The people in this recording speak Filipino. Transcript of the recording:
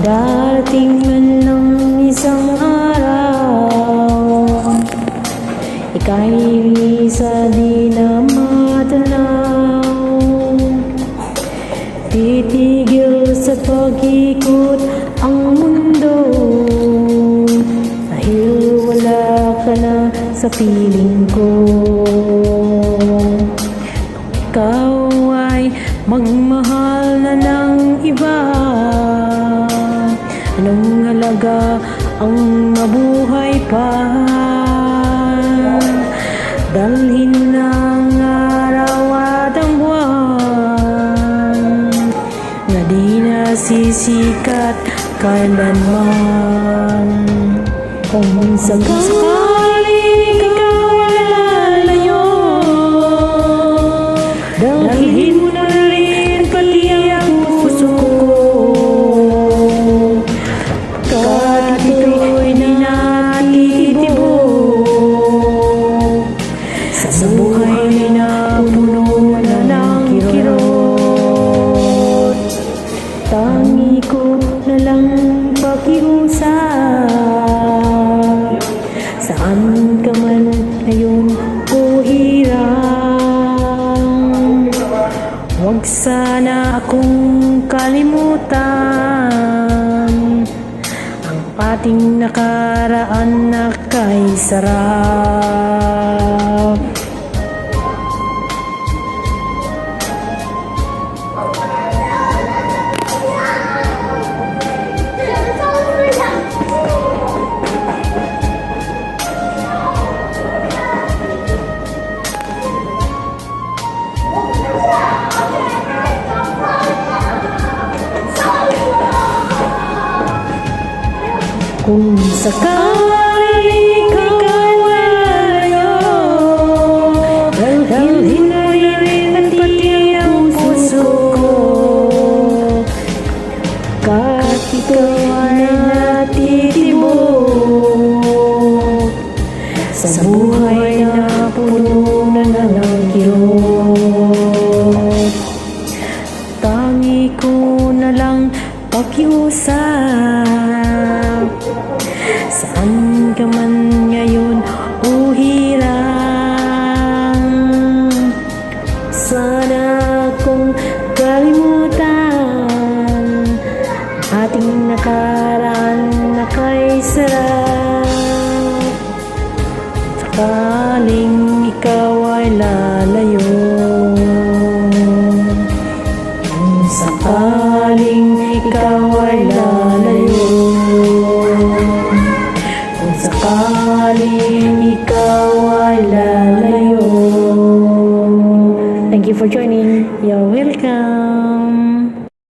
Darating man lang isang araw, ika'y isa di na matanaw. Titigil sa pag-ikot ang mundo, dahil wala ka na sa piling ko. Ikaw ay magmahal na ng iba, anong halaga ang mabuhay pa? Dalhin ng araw at ang buwan na di nasisikat kailanman. Kung sakaling ikaw ay lalayo, dalhin mo na rin pati ang puso ko. Kahit ito'y natitibok sa buhay na puno na ng kirot, tangi ko na lang pakiusap. Saan ka man ngayon o hirang, huwag sana akong kalimutan ang ating nakaraan na kay sarap. Kung sakaling ikaw ay lalayo, dalhin na rin pati ang puso ko. Kahit ikaw ay natitibok sa buhay na puno na ng kirot, tangi ko na lang pakiusap. Saan ka man ngayon o hirang, sana kung kalimutan ating nakaraan na kay sarap. Sakaling ikaw ay lalayo, sakaling ikaw ay lalayo, sakaling ikaw ay lalayo. Thank you for joining. You're welcome.